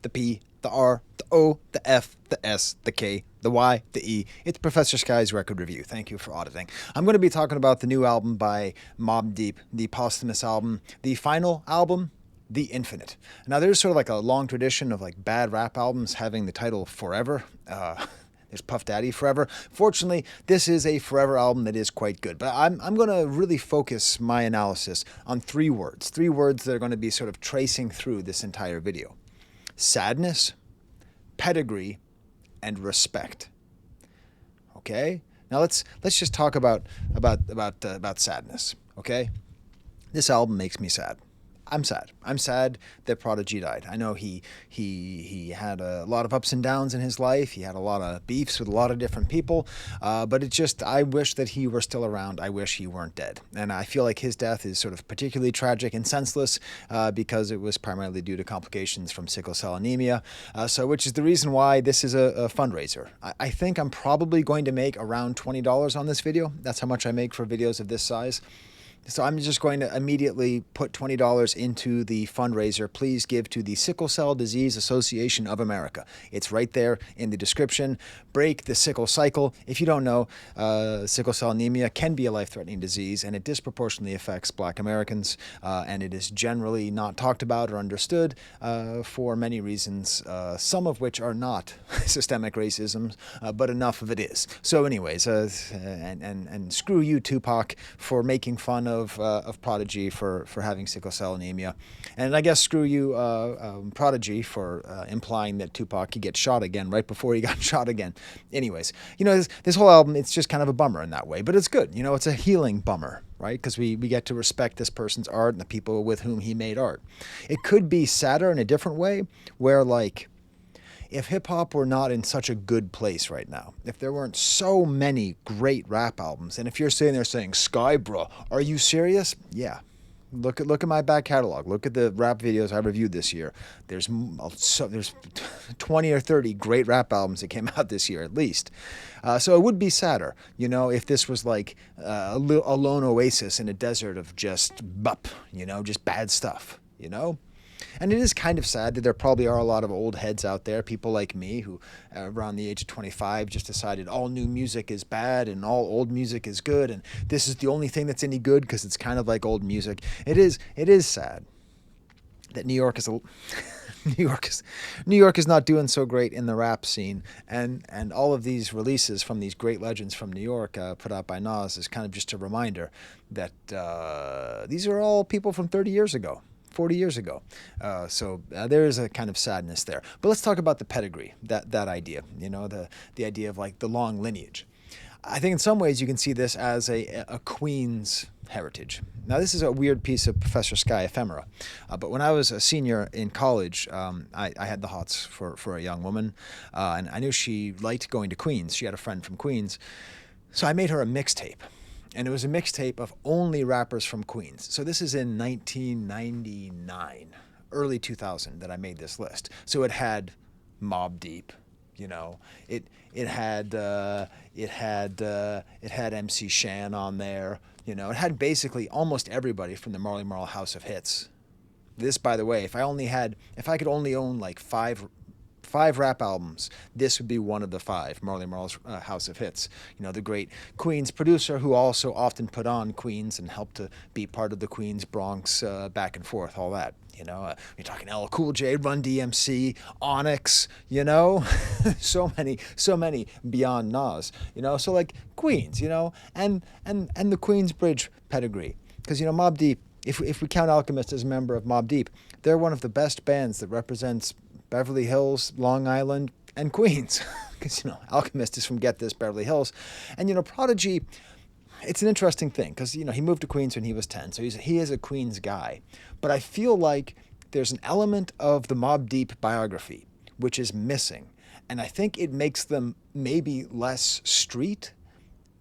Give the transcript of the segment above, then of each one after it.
the P, the R, the O, the F, the S, the K, the Y, the E. It's Professor Skye's record review. Thank you for auditing. I'm going to be talking about the new album by Mobb Deep, the posthumous album, the final album, The Infinite. Now, there's sort of like a long tradition of like bad rap albums having the title Forever. There's Puff Daddy Forever. Fortunately, this is a Forever album that is quite good. But I'm going to really focus my analysis on three words that are going to be sort of tracing through this entire video: sadness, pedigree, and respect. Okay? Now let's just talk about sadness. Okay? This album makes me sad. I'm sad. I'm sad that Prodigy died. I know he had a lot of ups and downs in his life. He had a lot of beefs with a lot of different people. But it's just, I wish that he were still around. I wish he weren't dead. And I feel like his death is sort of particularly tragic and senseless because it was primarily due to complications from sickle cell anemia. Which is the reason why this is a fundraiser. I think I'm probably going to make around $20 on this video. That's how much I make for videos of this size. So I'm just going to immediately put $20 into the fundraiser. Please give to the Sickle Cell Disease Association of America. It's right there in the description. Break the sickle cycle. If you don't know, sickle cell anemia can be a life-threatening disease, and it disproportionately affects Black Americans, and it is generally not talked about or understood for many reasons, some of which are not systemic racism, but enough of it is. So anyways, and screw you, Tupac, for making fun of Prodigy for having sickle cell anemia. And I guess screw you, Prodigy, for implying that Tupac could get shot again right before he got shot again. Anyways, this whole album, it's just kind of a bummer in that way, but it's good. It's a healing bummer, right? Because we get to respect this person's art and the people with whom he made art. It could be sadder in a different way, where like, if hip-hop were not in such a good place right now, if there weren't so many great rap albums, and if you're sitting there saying, Skye, bro, are you serious? Yeah. Look at my back catalog. Look at the rap videos I reviewed this year. There's 20 or 30 great rap albums that came out this year, at least. So it would be sadder, if this was like a lone oasis in a desert of just just bad stuff, And it is kind of sad that there probably are a lot of old heads out there, people like me, who around the age of 25 just decided all new music is bad and all old music is good, and this is the only thing that's any good because it's kind of like old music. It is sad that New York is not doing so great in the rap scene, and all of these releases from these great legends from New York put out by Nas is kind of just a reminder that these are all people from 30 years ago. 40 years ago. So there is a kind of sadness there. But let's talk about the pedigree, that idea, the idea of like the long lineage. I think in some ways you can see this as a queen's heritage. Now, this is a weird piece of Professor Skye ephemera, but when I was a senior in college, I had the hots for a young woman, and I knew she liked going to Queens. She had a friend from Queens, so I made her a mixtape. And it was a mixtape of only rappers from Queens. So this is in 1999, early 2000, that I made this list. So it had Mobb Deep, it had MC Shan on there, it had basically almost everybody from the Marley Marl House of Hits. This, by the way, if I could only own like five rap albums, this would be one of the five, Marley Marl's House of Hits. The great Queens producer who also often put on Queens and helped to be part of the Queens Bronx back and forth, all that. You're talking LL Cool J, Run DMC, Onyx, so many beyond Nas, so like Queens, and the Queensbridge pedigree. Because, Mobb Deep, if we count Alchemist as a member of Mobb Deep, they're one of the best bands that represents Beverly Hills, Long Island, and Queens. Because, Alchemist is from, get this, Beverly Hills. And, Prodigy, it's an interesting thing because, he moved to Queens when he was 10. So he is a Queens guy. But I feel like there's an element of the Mobb Deep biography which is missing. And I think it makes them maybe less street,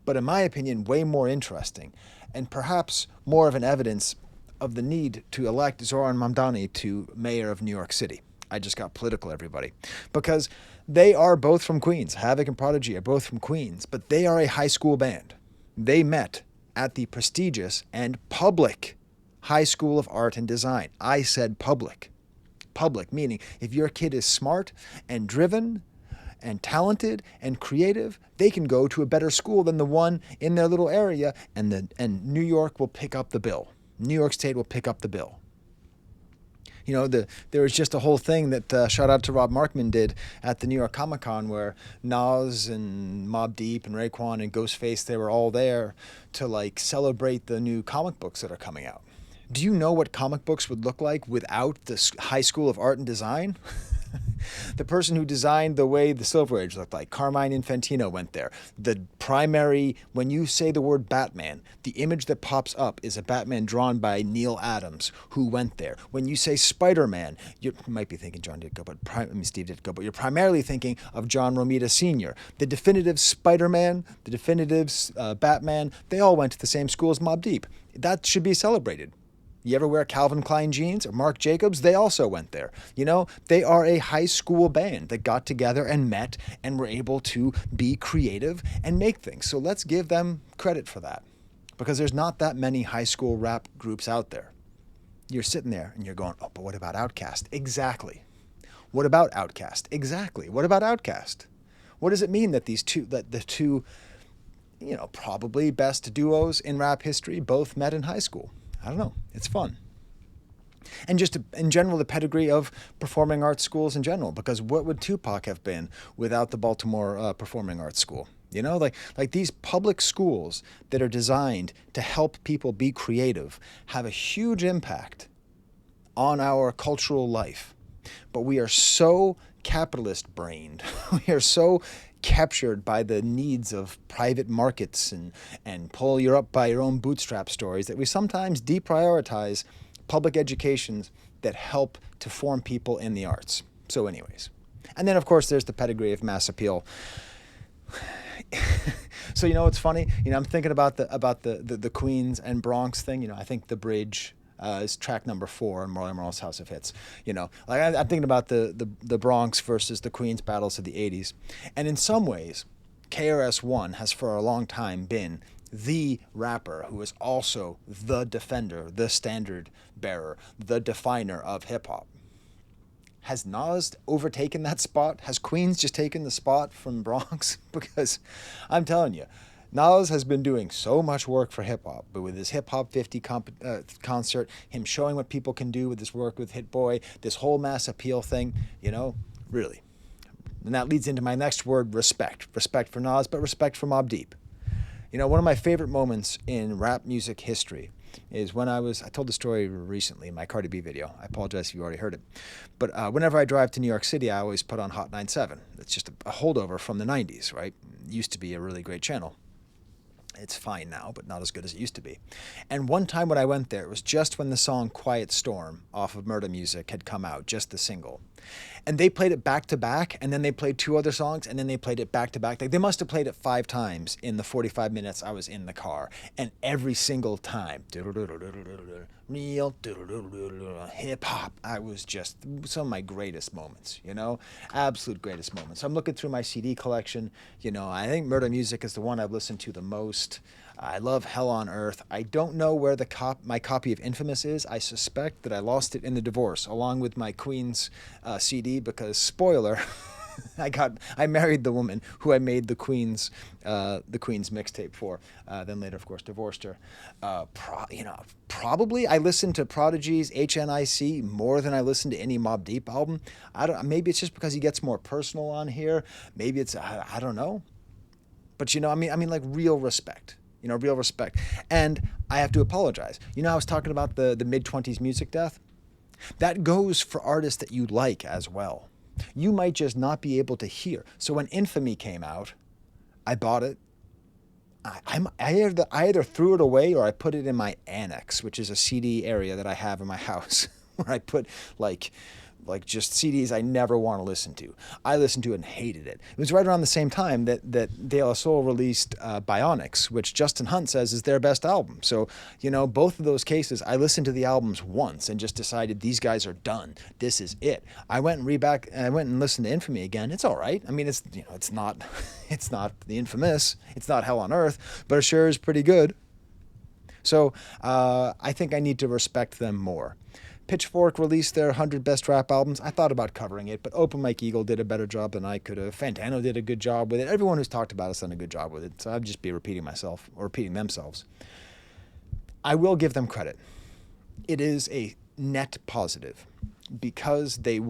but in my opinion, way more interesting. And perhaps more of an evidence of the need to elect Zohran Mamdani to mayor of New York City. I just got political, everybody. Because they are both from Queens. Havoc and Prodigy are both from Queens, but they are a high school band. They met at the prestigious and public High School of Art and Design. I said public. public, meaning if your kid is smart and driven and talented and creative, they can go to a better school than the one in their little area, and New York will pick up the bill. New York State will pick up the bill. You know, there was just a whole thing that shout out to Rob Markman did at the New York Comic Con, where Nas and Mobb Deep and Raekwon and Ghostface, they were all there to like celebrate the new comic books that are coming out. Do you know what comic books would look like without the High School of Art and Design? The person who designed the way the Silver Age looked like, Carmine Infantino, went there. The primary, when you say the word Batman, the image that pops up is a Batman drawn by Neil Adams, who went there. When you say Spider-Man, you might be thinking John Ditko, Steve Ditko, but you're primarily thinking of John Romita Sr. The definitive Spider-Man, the definitive Batman, they all went to the same school as Mobb Deep. That should be celebrated. You ever wear Calvin Klein jeans or Marc Jacobs? They also went there. You know, they are a high school band that got together and met and were able to be creative and make things. So let's give them credit for that, because there's not that many high school rap groups out there. You're sitting there and you're going, oh, but what about Outkast? Exactly. What about Outkast? Exactly. What about Outkast? What does it mean that the two, you know, probably best duos in rap history both met in high school? I don't know. It's fun. And just in general, the pedigree of performing arts schools in general, because what would Tupac have been without the Baltimore Performing Arts School? You know, like these public schools that are designed to help people be creative have a huge impact on our cultural life. But we are so capitalist brained. We are so captured by the needs of private markets and pull you up by your own bootstrap stories that we sometimes deprioritize public educations that help to form people in the arts. So anyways. And then of course there's the pedigree of mass appeal. So you know it's funny? You know, I'm thinking about the Queens and Bronx thing. You know, I think The Bridge is track number 4 in Marley Marl's House of Hits. You know, like I'm thinking about the Bronx versus the Queens battles of the 80s. And in some ways, KRS-One has for a long time been the rapper who is also the defender, the standard bearer, the definer of hip hop. Has Nas overtaken that spot? Has Queens just taken the spot from Bronx? Because I'm telling you, Nas has been doing so much work for hip-hop, but with his Hip Hop 50 concert, him showing what people can do with his work with Hit Boy, this whole mass appeal thing, you know, really. And that leads into my next word, respect. Respect for Nas, but respect for Mobb Deep. You know, one of my favorite moments in rap music history is when I told the story recently in my Cardi B video. I apologize if you already heard it. But whenever I drive to New York City, I always put on Hot 97. It's just a holdover from the 90s, right? It used to be a really great channel. It's fine now, but not as good as it used to be. And one time when I went there, it was just when the song Quiet Storm off of Murda Music had come out, just the single. And they played it back to back, and then they played 2 other songs, and then they played it back to back. Like, they must have played it 5 times in the 45 minutes I was in the car. And every single time, real hip hop, I was just some of my greatest moments, you know, absolute greatest moments. I'm looking through my CD collection. You know, I think Murda Music is the one I've listened to the most. I love Hell on Earth. I don't know where my copy of Infamous is. I suspect that I lost it in the divorce, along with my Queen's CD, because, spoiler, I married the woman who I made the Queen's mixtape for. Then later, of course, divorced her. Probably I listened to Prodigy's HNIC more than I listened to any Mobb Deep album. Maybe it's just because he gets more personal on here. Maybe it's I don't know. But you know, I mean, like, real respect. You know, real respect. And I have to apologize. You know, I was talking about the mid-20s music death. That goes for artists that you like as well. You might just not be able to hear. So when Infamy came out, I bought it. I either threw it away or I put it in my annex, which is a CD area that I have in my house, where I put like just CDs I never want to listen to. I listened to it and hated it. It was right around the same time that De La Soul released Bionics, which Justin Hunt says is their best album. So, you know, both of those cases, I listened to the albums once and just decided these guys are done. This is it. I went and listened to Infamy again. It's all right. I mean, it's not the Infamous. It's not Hell on Earth, but it sure is pretty good. So I think I need to respect them more. Pitchfork released their 100 best rap albums. I thought about covering it, but Open Mike Eagle did a better job than I could have. Fantano did a good job with it. Everyone who's talked about it's done a good job with it. So I'd just be repeating myself or repeating themselves. I will give them credit. It is a net positive because they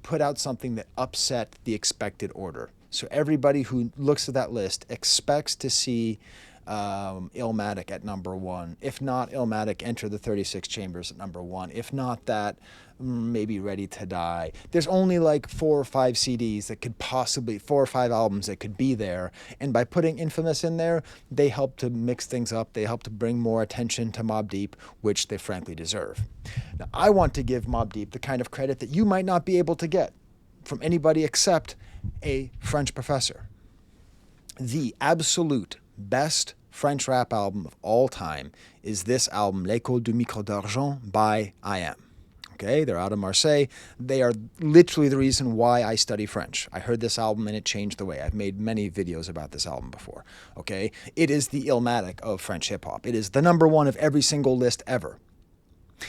put out something that upset the expected order. So everybody who looks at that list expects to see Illmatic at number one. If not Illmatic, Enter the 36 Chambers at number one. If not that, maybe Ready to Die. There's only like 4 or 5 CDs that could possibly, 4 or 5 albums that could be there. And by putting Infamous in there, they help to mix things up. They help to bring more attention to Mobb Deep, which they frankly deserve. Now, I want to give Mobb Deep the kind of credit that you might not be able to get from anybody except a French professor. The absolute best French rap album of all time is this album, L'École du Micro d'Argent by I.M. Okay, they're out of Marseille. They are literally the reason why I study French. I heard this album and it changed the way. I've made many videos about this album before. Okay, it is the Illmatic of French hip hop. It is the number one of every single list ever.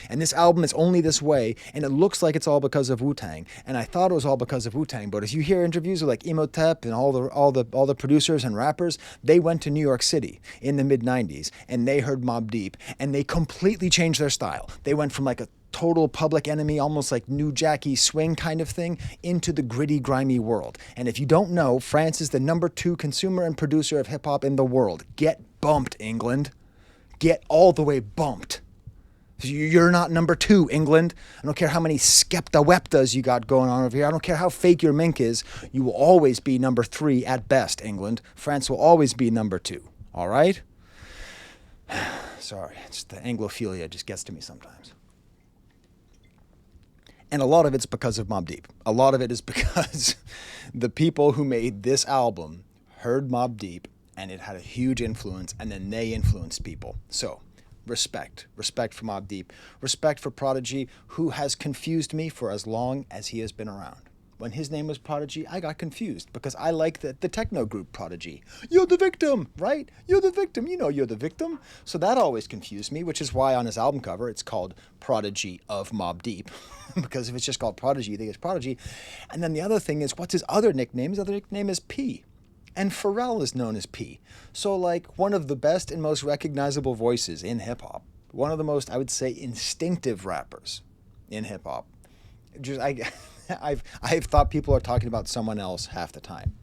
And this album is only this way, and it looks like it's all because of Wu-Tang. And I thought it was all because of Wu-Tang, but as you hear interviews with like Imhotep and all the producers and rappers, they went to New York City in the mid-90s, and they heard Mobb Deep, and they completely changed their style. They went from like a total Public Enemy, almost like New Jackie Swing kind of thing, into the gritty, grimy world. And if you don't know, France is the number 2 consumer and producer of hip-hop in the world. Get bumped, England. Get all the way bumped. You're not number 2, England. I don't care how many skepta-weptas you got going on over here. I don't care how fake your mink is. You will always be number 3 at best, England. France will always be number 2. All right? Sorry, it's the Anglophilia just gets to me sometimes. And a lot of it's because of Mobb Deep. A lot of it is because the people who made this album heard Mobb Deep, and it had a huge influence, and then they influenced people. So, respect for Mobb Deep, respect for Prodigy, who has confused me for as long as he has been around. When his name was Prodigy, I got confused because I like the techno group Prodigy. You're the victim, right? You're the victim. You know you're the victim. So that always confused me, which is why on his album cover it's called Prodigy of Mobb Deep. Because if it's just called Prodigy, you think it's Prodigy. And then the other thing is, what's his other nickname? His other nickname is P. And Pharrell is known as P. So like one of the best and most recognizable voices in hip-hop. One of the most, I would say, instinctive rappers in hip-hop. I've thought people are talking about someone else half the time.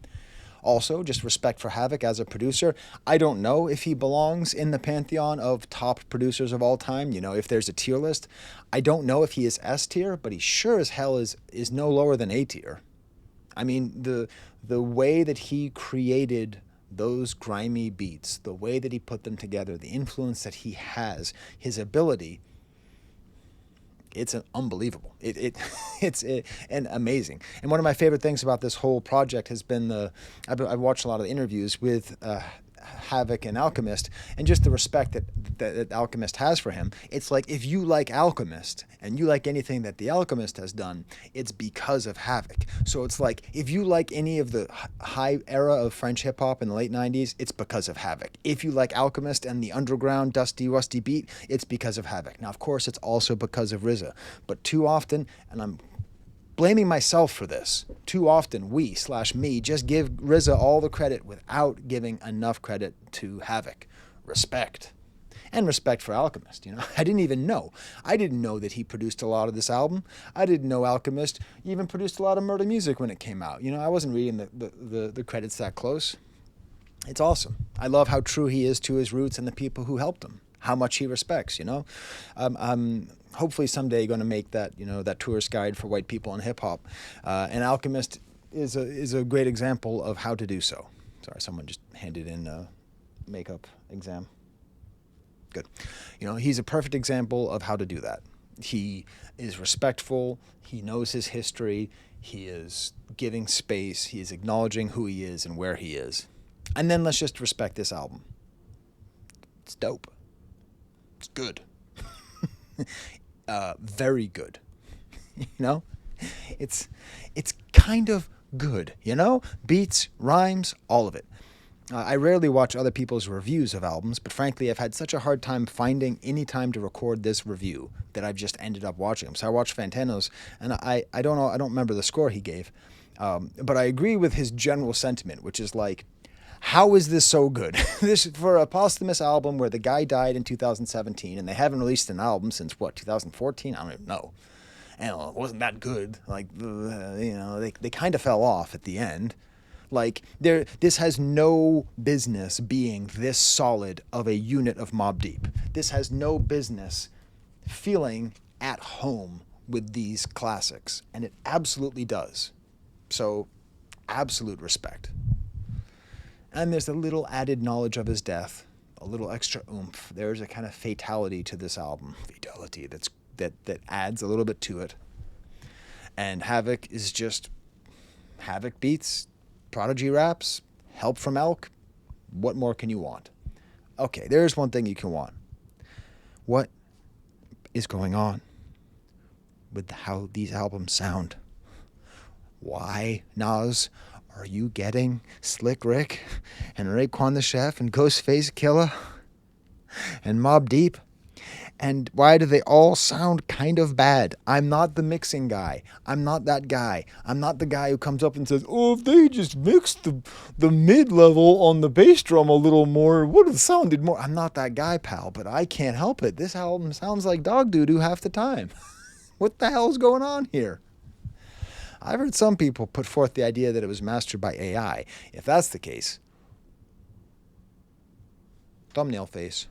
Also, just respect for Havoc as a producer. I don't know if he belongs in the pantheon of top producers of all time. You know, if there's a tier list. I don't know if he is S tier, but he sure as hell is no lower than A tier. I mean, the way that he created those grimy beats, the way that he put them together, the influence that he has, his ability, it's unbelievable. It's amazing. And one of my favorite things about this whole project has been I've watched a lot of the interviews with Havoc and Alchemist, and just the respect that Alchemist has for him. It's like, if you like Alchemist and you like anything that the Alchemist has done, it's because of Havoc. So it's like, if you like any of the high era of French hip hop in the late 90s, it's because of Havoc. If you like Alchemist and the underground dusty rusty beat, it's because of Havoc. Now of course it's also because of RZA, but too often, and I'm blaming myself for this, too often me just give RZA all the credit without giving enough credit to Havoc. Respect. And respect for Alchemist, you know. I didn't know that he produced a lot of this album. I didn't know Alchemist even produced a lot of Murder Music when it came out. You know, I wasn't reading the credits that close. It's awesome. I love how true he is to his roots and the people who helped him. How much he respects, you know. I'm hopefully someday going to make that, you know, that tourist guide for white people in hip hop. And Alchemist is a great example of how to do so. Sorry, someone just handed in a makeup exam. Good. You know, he's a perfect example of how to do that. He is respectful. He knows his history. He is giving space. He is acknowledging who he is and where he is. And then let's just respect this album. It's dope. It's good. Very good. You know? It's kind of good, you know? Beats, rhymes, all of it. I rarely watch other people's reviews of albums, but frankly, I've had such a hard time finding any time to record this review that I've just ended up watching them. So I watched Fantano's, and I don't know, I don't remember the score he gave, but I agree with his general sentiment, which is like, how is this so good? This for a posthumous album where the guy died in 2017, and they haven't released an album since what, 2014? I don't even know. And it wasn't that good. Like, they kind of fell off at the end. Like, this has no business being this solid of a unit of Mobb Deep. This has no business feeling at home with these classics, and it absolutely does. So, absolute respect. And there's a little added knowledge of his death, a little extra oomph. There's a kind of fatality to this album, fatality that adds a little bit to it. And Havoc is just Havoc beats, Prodigy raps, help from Elk. What more can you want? Okay, there's one thing you can want. What is going on with how these albums sound? Why, Nas, are you getting Slick Rick and Raekwon the Chef and Ghostface Killah and Mobb Deep? And why do they all sound kind of bad? I'm not the mixing guy. I'm not that guy. I'm not the guy who comes up and says, oh, if they just mixed the mid-level on the bass drum a little more, it would have sounded more. I'm not that guy, pal, but I can't help it. This album sounds like dog doo-doo half the time. What the hell is going on here? I've heard some people put forth the idea that it was mastered by AI. If that's the case, thumbnail face.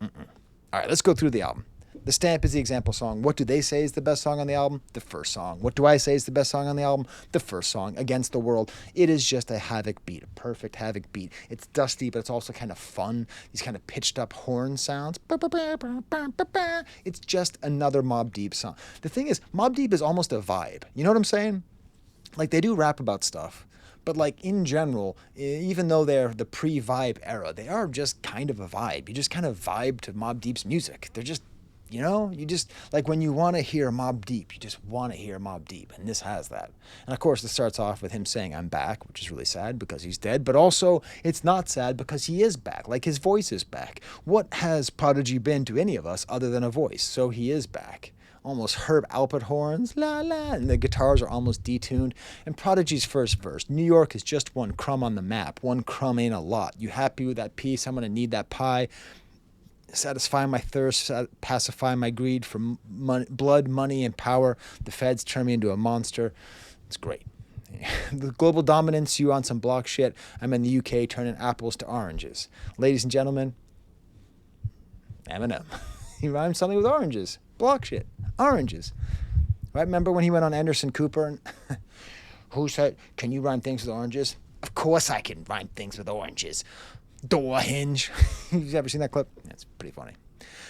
All right, let's go through the album. The Stamp is the example song. What do they say is the best song on the album? The first song. What do I say is the best song on the album? The first song, Against the World. It is just a Havoc beat, a perfect Havoc beat. It's dusty, but it's also kind of fun. These kind of pitched up horn sounds. It's just another Mobb Deep song. The thing is, Mobb Deep is almost a vibe. You know what I'm saying? Like, they do rap about stuff. But like in general, even though they're the pre-vibe era, they are just kind of a vibe. You just kind of vibe to Mobb Deep's music. They're just, you just, like when you want to hear Mobb Deep, you just want to hear Mobb Deep. And this has that. And of course, it starts off with him saying, I'm back, which is really sad because he's dead. But also, it's not sad because he is back. Like, his voice is back. What has Prodigy been to any of us other than a voice? So he is back. Almost Herb Alpert horns, la la, and the guitars are almost detuned. And Prodigy's first verse, New York is just one crumb on the map. One crumb ain't a lot. You happy with that piece? I'm gonna need that pie. Satisfy my thirst, pacify my greed for blood, money, and power. The feds turn me into a monster. It's great. The global dominance, you on some block shit. I'm in the UK turning apples to oranges. Ladies and gentlemen, Eminem. He rhymes something with oranges. Block shit. Oranges. Right? Remember when he went on Anderson Cooper and who said, can you rhyme things with oranges? Of course I can rhyme things with oranges. Door hinge. You ever seen that clip? That's pretty funny.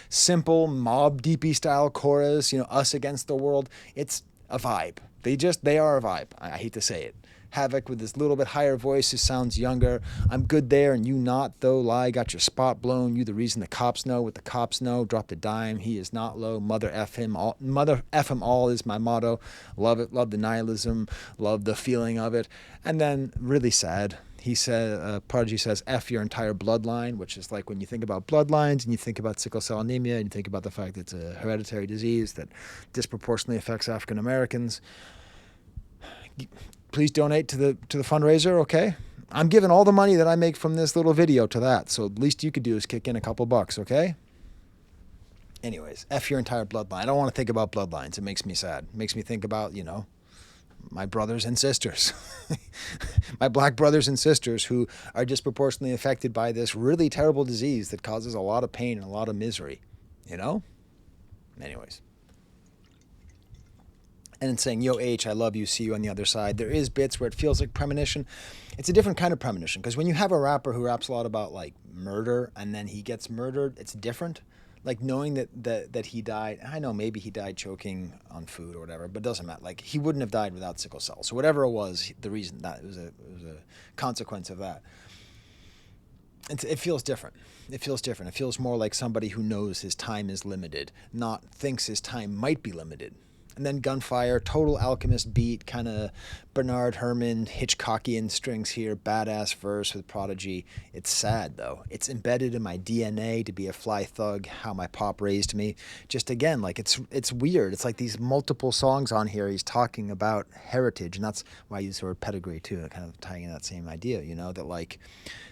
Simple Mobb Deepy style chorus, us against the world. It's a vibe. They are a vibe. I hate to say it. Havoc with this little bit higher voice who sounds younger. I'm good there and you not, though. Lie, got your spot blown. You the reason the cops know what the cops know. Dropped a dime. He is not low. Mother F him all. Mother F him all is my motto. Love it. Love the nihilism. Love the feeling of it. And then really sad. He said, Prodigy says, F your entire bloodline, which is like when you think about bloodlines and you think about sickle cell anemia and you think about the fact that it's a hereditary disease that disproportionately affects African Americans. Please donate to the fundraiser, okay? I'm giving all the money that I make from this little video to that, so the least you could do is kick in a couple bucks, okay? Anyways, F your entire bloodline. I don't want to think about bloodlines. It makes me sad. It makes me think about, my brothers and sisters. My black brothers and sisters who are disproportionately affected by this really terrible disease that causes a lot of pain and a lot of misery, Anyways. And saying, yo, H, I love you, see you on the other side. There is bits where it feels like premonition. It's a different kind of premonition because when you have a rapper who raps a lot about like murder and then he gets murdered, it's different. Like knowing that he died, I know maybe he died choking on food or whatever, but it doesn't matter. Like he wouldn't have died without sickle cell. So whatever it was, the reason that it was a consequence of that. It feels different. It feels different. It feels more like somebody who knows his time is limited, not thinks his time might be limited. And then Gunfire, total Alchemist beat, kind of Bernard Herrmann, Hitchcockian strings here, badass verse with Prodigy. It's sad though. It's embedded in my DNA to be a fly thug, how my pop raised me. Just again, like it's weird. It's like these multiple songs on here. He's talking about heritage, and that's why I use the word pedigree too, kind of tying in that same idea. You know, that like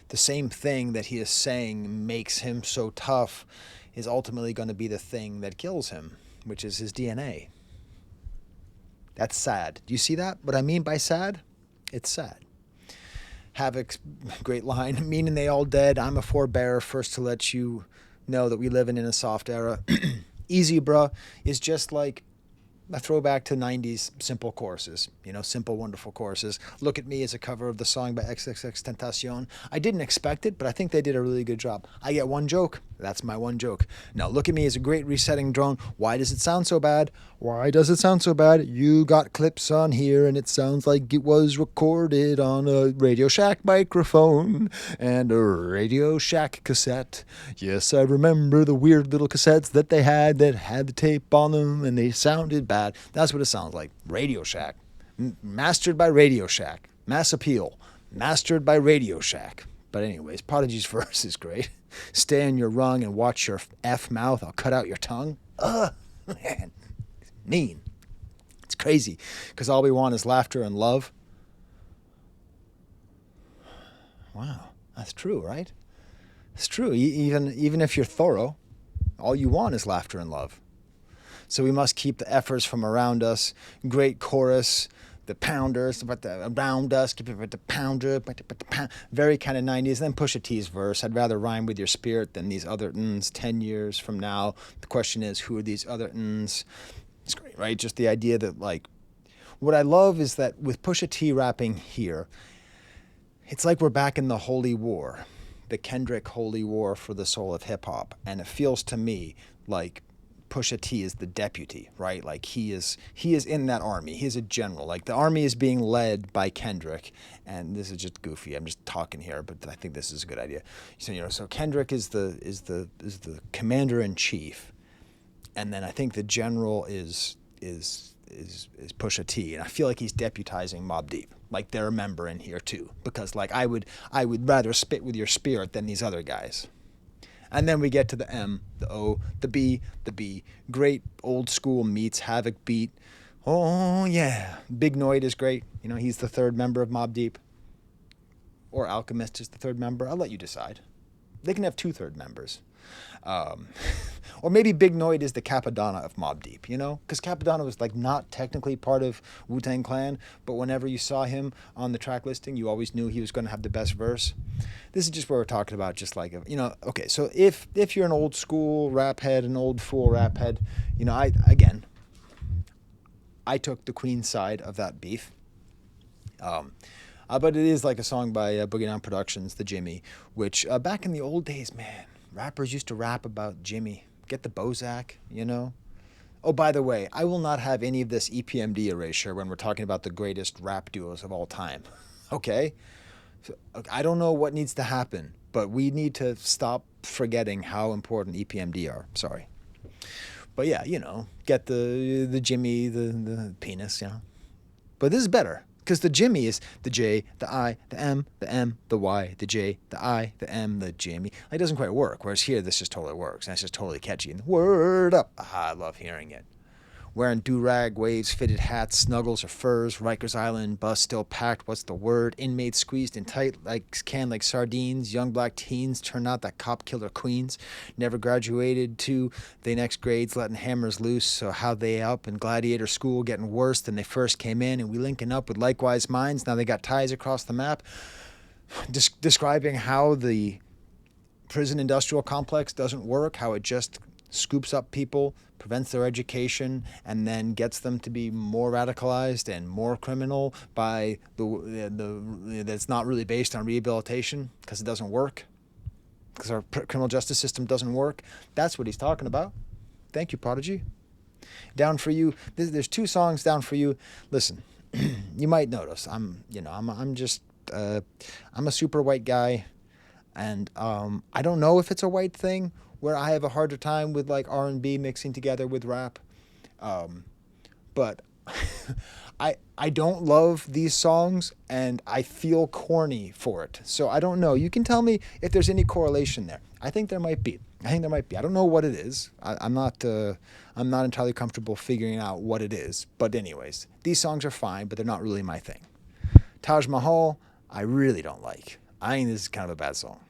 the same thing that he is saying makes him so tough is ultimately going to be the thing that kills him, which is his DNA. That's sad. Do you see that? What I mean by sad? It's sad. Havoc's great line, meaning they all dead. I'm a forebearer, first to let you know that we live in a soft era. Easy Bruh is just like a throwback to 90s simple choruses, you know, simple, wonderful choruses. Look at Me is a cover of the song by XXXTentacion. I didn't expect it, but I think they did a really good job. I get one joke. That's my one joke. Now, Look at Me is a great resetting drone. Why does it sound so bad? Why does it sound so bad? You got clips on here, and it sounds like it was recorded on a Radio Shack microphone and a Radio Shack cassette. Yes, I remember the weird little cassettes that they had that had the tape on them, and they sounded bad. That's what it sounds like. Radio Shack. Mastered by Radio Shack. Mass Appeal. Mastered by Radio Shack. But anyways, Prodigy's verse is great. Stay on your rung and watch your F mouth. I'll cut out your tongue. Ugh, man. It's mean. It's crazy. Because all we want is laughter and love. Wow. That's true, right? It's true. Even if you're thorough, all you want is laughter and love. So we must keep the efforts from around us. Great chorus. The pounders, but around us, keep it with the pounder, but the pound. Very kind of 90s. Then Pusha T's verse. I'd rather rhyme with your spirit than these other 10 years from now. The question is, who are these other It's great, right? Just the idea that, like, what I love is that with Pusha T rapping here, it's like we're back in the Holy War, the Kendrick Holy War for the soul of hip hop. And it feels to me like Pusha T is the deputy, right? Like he is in that army. He is a general. Like the army is being led by Kendrick, and this is just goofy. I'm just talking here, but I think this is a good idea. So so Kendrick is the commander in chief, and then I think the general is Pusha T, and I feel like he's deputizing Mobb Deep. Like they're a member in here too, because like I would rather spit with your spirit than these other guys. And then we get to the M, the O, the B, the B. Great old school meets Havoc beat. Oh, yeah. Big Noid is great. You know, he's the third member of Mobb Deep. Or Alchemist is the third member. I'll let you decide. They can have two third members. Or maybe Big Noid is the Capadonna of Mobb Deep, you know? Because Capadonna was like not technically part of Wu-Tang Clan, but whenever you saw him on the track listing, you always knew he was going to have the best verse. This is just what we're talking about, just like, you know, okay, so if you're an old school rap head, an old fool rap head, you know, I took the Queen side of that beef. But it is like a song by Boogie Down Productions, The Jimmy, which back in the old days, man, rappers used to rap about Jimmy. Get the Bozak, you know? Oh, by the way, I will not have any of this EPMD erasure when we're talking about the greatest rap duos of all time. Okay? So, I don't know what needs to happen, but we need to stop forgetting how important EPMD are. Sorry. But yeah, you know, get the Jimmy, the penis, you know? But this is better. Because the Jimmy is the J, the I, the M, the Y, the J, the I, the M, the Jimmy. It doesn't quite work. Whereas here, this just totally works. And it's just totally catchy. And word up. I love hearing it. Wearing do-rag, waves, fitted hats, snuggles or furs, Rikers Island, bus still packed, what's the word? Inmates squeezed in tight, canned like sardines, young black teens turn out that cop killer queens, never graduated to the next grades, letting hammers loose, so how they up in gladiator school getting worse than they first came in, and we linking up with likewise minds, now they got ties across the map, describing how the prison industrial complex doesn't work, how it just scoops up people, prevents their education, and then gets them to be more radicalized and more criminal by that's not really based on rehabilitation because it doesn't work, because our criminal justice system doesn't work. That's what he's talking about. Thank you, Prodigy. Down for You. There's two songs down for you. Listen, you might notice I'm a super white guy, and I don't know if it's a white thing where I have a harder time with like R&B mixing together with rap. but I don't love these songs, and I feel corny for it. So I don't know. You can tell me if there's any correlation there. I think there might be. I don't know what it is. I'm not entirely comfortable figuring out what it is. But anyways, these songs are fine, but they're not really my thing. Taj Mahal, I really don't like. I think this is kind of a bad song.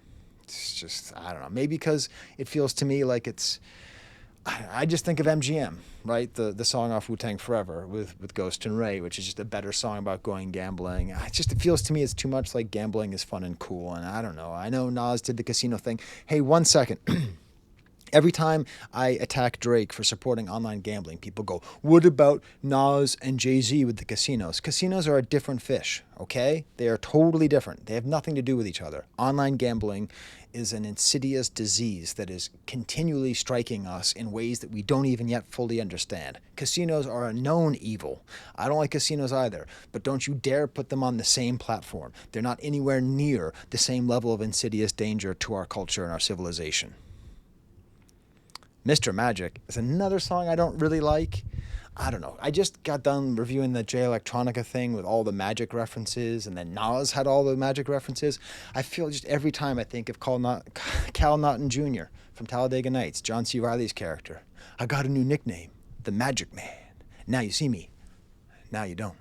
It's just, I don't know. Maybe because it feels to me like it's, I just think of MGM, right? The song off Wu-Tang Forever with Ghost and Ray, which is just a better song about going gambling. It feels to me it's too much like gambling is fun and cool, and I don't know. I know Nas did the casino thing. Hey, 1 second. Every time I attack Drake for supporting online gambling, people go, what about Nas and Jay-Z with the casinos? Casinos are a different fish, okay? They are totally different. They have nothing to do with each other. Online gambling is an insidious disease that is continually striking us in ways that we don't even yet fully understand. Casinos are a known evil. I don't like casinos either, but don't you dare put them on the same platform. They're not anywhere near the same level of insidious danger to our culture and our civilization. Mr. Magic is another song I don't really like. I don't know. I just got done reviewing the Jay Electronica thing with all the Magic references, and then Nas had all the Magic references. I feel just every time I think of Cal Naughton Jr. from Talladega Nights, John C. Reilly's character. I got a new nickname, the Magic Man. Now you see me. Now you don't.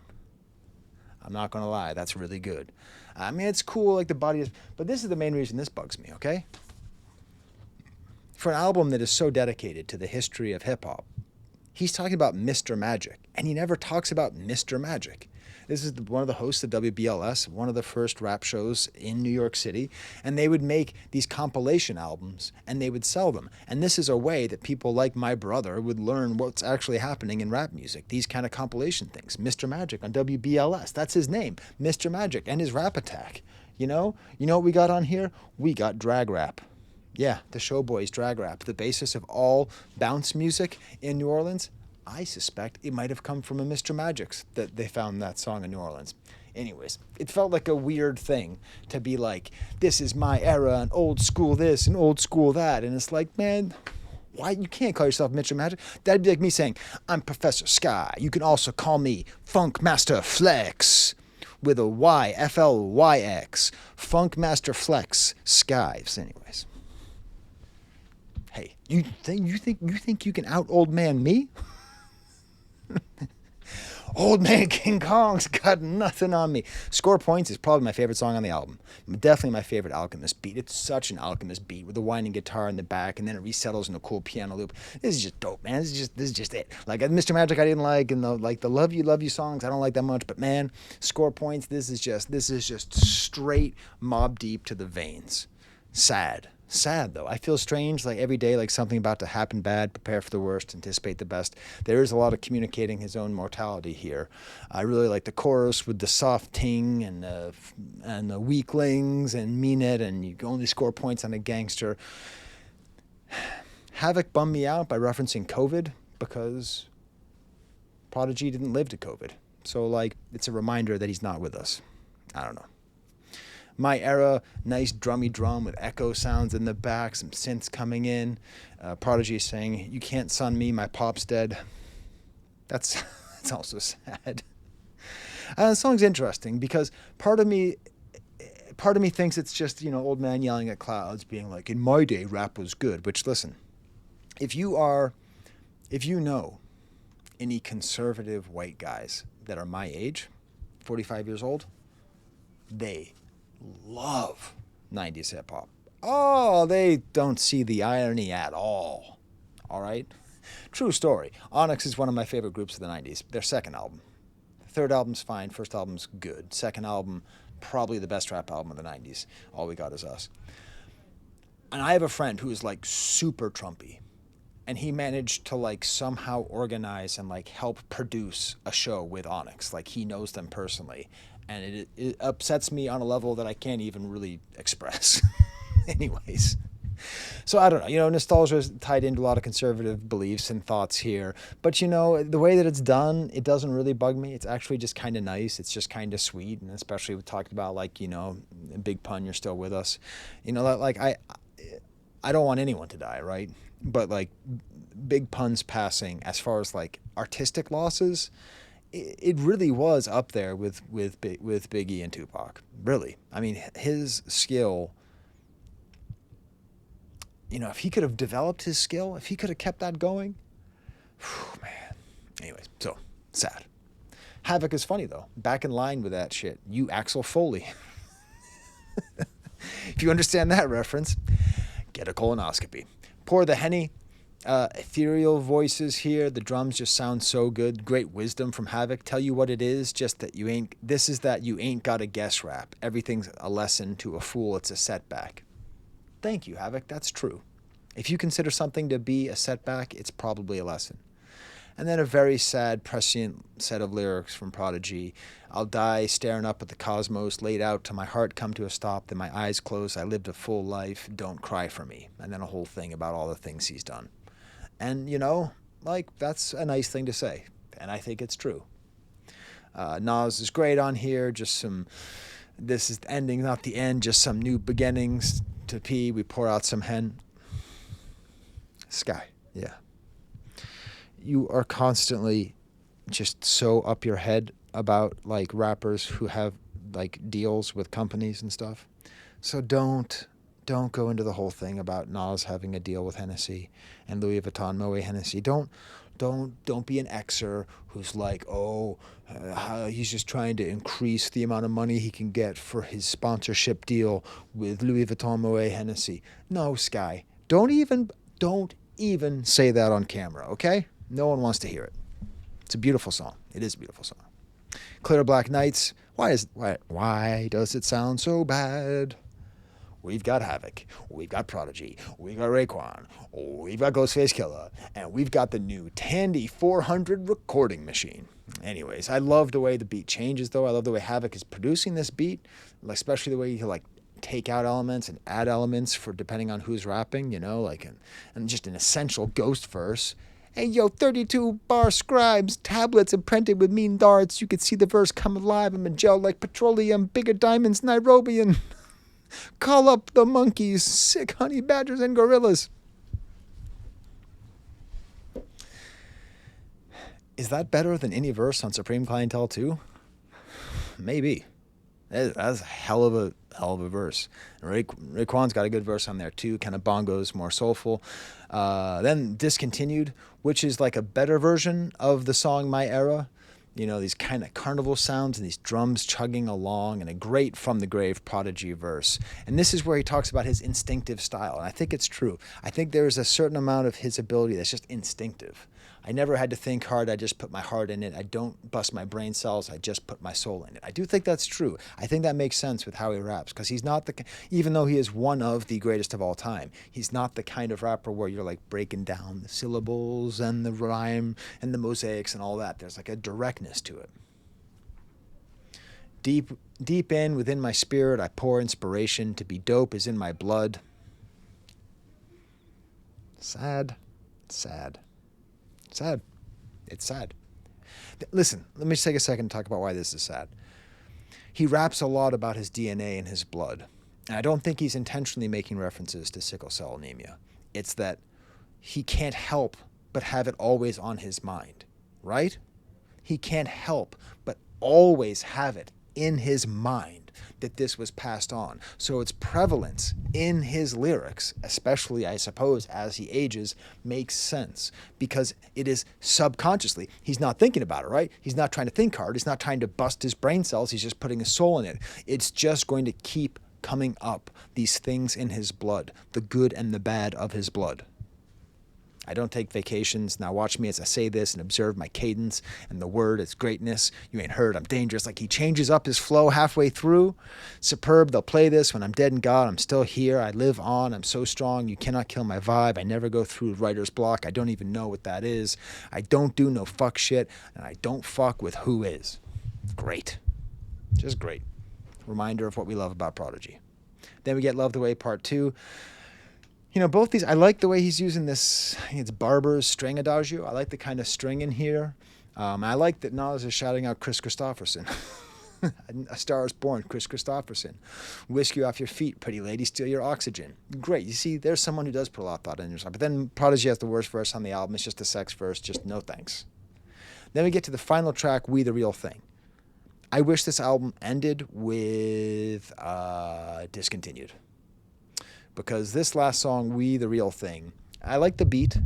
I'm not going to lie. That's really good. I mean, it's cool, like the body is... But this is the main reason this bugs me, okay? For an album that is so dedicated to the history of hip-hop, he's talking about Mr. Magic, and he never talks about Mr. Magic. This is one of the hosts of WBLS, one of the first rap shows in New York City, and they would make these compilation albums, and they would sell them. And this is a way that people like my brother would learn what's actually happening in rap music, these kind of compilation things. Mr. Magic on WBLS, that's his name, Mr. Magic, and his rap attack. You know what we got on here? We got drag rap. Yeah, the Showboys drag rap, the basis of all bounce music in New Orleans. I suspect it might have come from a Mr. Magic's that they found that song in New Orleans. Anyways, it felt like a weird thing to be like, this is my era and old school this and old school that. And it's like, man, why? You can't call yourself Mr. Magic. That'd be like me saying, I'm Professor Skye. You can also call me Funk Master Flex. With a Y, F-L-Y-X. Funk Master Flex Skye. Anyways. Hey, you think you can out old man me? Old man King Kong's got nothing on me. Score Points is probably my favorite song on the album. Definitely my favorite Alchemist beat. It's such an Alchemist beat with the whining guitar in the back, and then it resettles in a cool piano loop. This is just dope, man. This is just it. Like Mr. Magic, I didn't like, and the Love You songs, I don't like that much. But man, Score Points, this is just straight Mobb Deep to the veins. Sad though. I feel strange, like every day, like something about to happen bad, prepare for the worst, anticipate the best. There is a lot of communicating his own mortality here. I really like the chorus with the soft ting and the weaklings and mean it, and you can only score points on a gangster. Havoc bummed me out by referencing COVID because Prodigy didn't live to COVID. So like, it's a reminder that he's not with us. I don't know. My Era, nice drummy drum with echo sounds in the back, some synths coming in. Prodigy saying, you can't son me, my pop's dead. That's also sad. The song's interesting because part of me thinks it's just, old man yelling at clouds being like, in my day, rap was good. Which, listen, if you know any conservative white guys that are my age, 45 years old, they love 90s hip-hop. Oh, they don't see the irony at all. All right? True story. Onyx is one of my favorite groups of the 90s. Their second album. Third album's fine. First album's good. Second album, probably the best rap album of the 90s. All We Got Is Us. And I have a friend who is like super Trumpy. And he managed to like somehow organize and like help produce a show with Onyx. Like he knows them personally. And it upsets me on a level that I can't even really express. Anyways. So I don't know. Nostalgia is tied into a lot of conservative beliefs and thoughts here. But, the way that it's done, it doesn't really bug me. It's actually just kind of nice. It's just kind of sweet. And especially we talked about, like, Big Pun, You're Still With Us. Like, I don't want anyone to die, right? But, like, big puns passing, as far as like artistic losses, it really was up there with Biggie and Tupac. Really, I mean, his skill. You know, if he could have developed his skill, if he could have kept that going, whew, man. Anyways, so sad. Havoc is funny though. Back in line with that shit. You Axel Foley. If you understand that reference, get a colonoscopy. Pour the Henny. Ethereal voices here. The drums just sound so good. Great wisdom from Havoc. Tell you what it is, just that you ain't. This is that you ain't got a guess rap. Everything's a lesson to a fool. It's a setback. Thank you, Havoc. That's true. If you consider something to be a setback, it's probably a lesson. And then a very sad, prescient set of lyrics from Prodigy. I'll die staring up at the cosmos, laid out till my heart come to a stop, then my eyes close, I lived a full life, don't cry for me. And then a whole thing about all the things he's done. And, you know, like, that's a nice thing to say. And I think it's true. Nas is great on here, just some... This is the ending, not the end, just some new beginnings. To pee, we pour out some hen. Skye, yeah. You are constantly just so up your head about like rappers who have like deals with companies and stuff. So don't go into the whole thing about Nas having a deal with Hennessy and Louis Vuitton Moet Hennessy. Don't be an Xer who's like, he's just trying to increase the amount of money he can get for his sponsorship deal with Louis Vuitton Moet Hennessy. No, Skye, don't even say that on camera, okay? No one wants to hear it. It's a beautiful song. It is a beautiful song. Clear Black Nights. Why does it sound so bad? We've got Havoc, we've got Prodigy, we've got Raekwon, we've got Ghostface Killah, and we've got the new Tandy 400 recording machine. Anyways, I love the way the beat changes, though. I love the way Havoc is producing this beat, especially the way he like take out elements and add elements for depending on who's rapping, you know, like and just an essential ghost verse. Hey, yo, 32 bar scribes, tablets imprinted with mean darts. You could see the verse come alive in gel like petroleum, bigger diamonds, Nairobian. Call up the monkeys, sick honey badgers and gorillas. Is that better than any verse on Supreme Clientele 2? Maybe. That's a hell of a verse. Raekwon's got a good verse on there too, kind of bongos, more soulful. Then Discontinued, which is like a better version of the song My Era. You know, these kind of carnival sounds and these drums chugging along, and a great From the Grave Prodigy verse. And this is where he talks about his instinctive style. And I think it's true. I think there's a certain amount of his ability that's just instinctive. I never had to think hard. I just put my heart in it. I don't bust my brain cells. I just put my soul in it. I do think that's true. I think that makes sense with how he raps, because he's not even though he is one of the greatest of all time, he's not the kind of rapper where you're like breaking down the syllables and the rhyme and the mosaics and all that. There's like a directness to it. Deep in within my spirit, I pour inspiration. To be dope is in my blood. Sad. It's sad. Listen, let me just take a second to talk about why this is sad. He raps a lot about his DNA and his blood. And I don't think he's intentionally making references to sickle cell anemia. It's that he can't help but have it always on his mind, right? He can't help but always have it in his mind that this was passed on. So its prevalence in his lyrics, especially, I suppose, as he ages, makes sense, because it is subconsciously. He's not thinking about it, right? He's not trying to think hard. He's not trying to bust his brain cells. He's just putting his soul in it. It's just going to keep coming up, these things in his blood, the good and the bad of his blood. I don't take vacations. Now watch me as I say this and observe my cadence and the word, its greatness. You ain't heard, I'm dangerous. Like he changes up his flow halfway through. Superb, they'll play this. When I'm dead in God, I'm still here. I live on. I'm so strong. You cannot kill my vibe. I never go through writer's block. I don't even know what that is. I don't do no fuck shit. And I don't fuck with who is. Great. Just great. Reminder of what we love about Prodigy. Then we get Love the Way Part 2. You know, both these, I like the way he's using this, I think it's Barber's string adagio. I like the kind of string in here. I like that Nas is shouting out Chris Christopherson. A Star is Born, Chris Christopherson. Whisk You Off Your Feet, Pretty Lady, Steal Your Oxygen. Great. You see, there's someone who does put a lot of thought into yourself. But then Prodigy has the worst verse on the album. It's just a sex verse. Just no thanks. Then we get to the final track, We the Real Thing. I wish this album ended with Discontinued. Because this last song, We the Real Thing, I like the beat,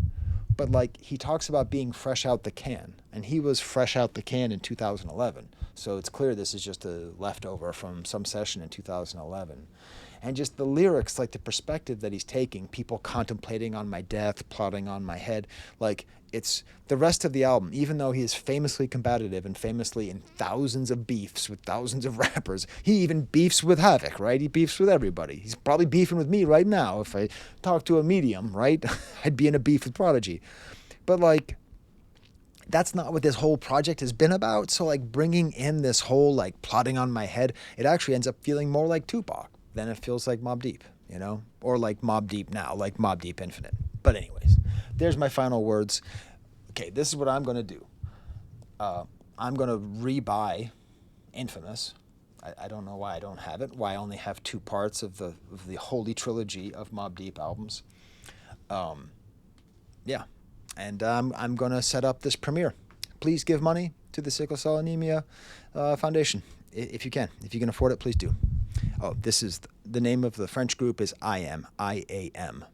but like he talks about being fresh out the can, and he was fresh out the can in 2011. So it's clear this is just a leftover from some session in 2011. And just the lyrics, like the perspective that he's taking, people contemplating on my death, plotting on my head, like it's the rest of the album, even though he is famously combative and famously in thousands of beefs with thousands of rappers, he even beefs with Havoc, right? He beefs with everybody. He's probably beefing with me right now. If I talk to a medium, right? I'd be in a beef with Prodigy. But like, that's not what this whole project has been about. So like bringing in this whole like plotting on my head, it actually ends up feeling more like Tupac than it feels like Mobb Deep, you know? Or like Mobb Deep now, like Mobb Deep Infinite. But anyways, there's my final words. Okay, this is what I'm going to do. I'm going to rebuy Infamous. I don't know why I don't have it, why I only have 2 parts of the holy trilogy of Mobb Deep albums. Yeah. And I'm going to set up this premiere. Please give money to the Sickle Cell Anemia Foundation, if you can. If you can afford it, please do. Oh, this is the name of the French group is IAM, I-A-M.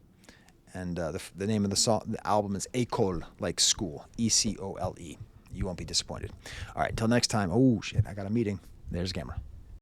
And the name of the album is École, like school, E-C-O-L-E. You won't be disappointed. All right, until next time. Oh, shit, I got a meeting. There's the camera.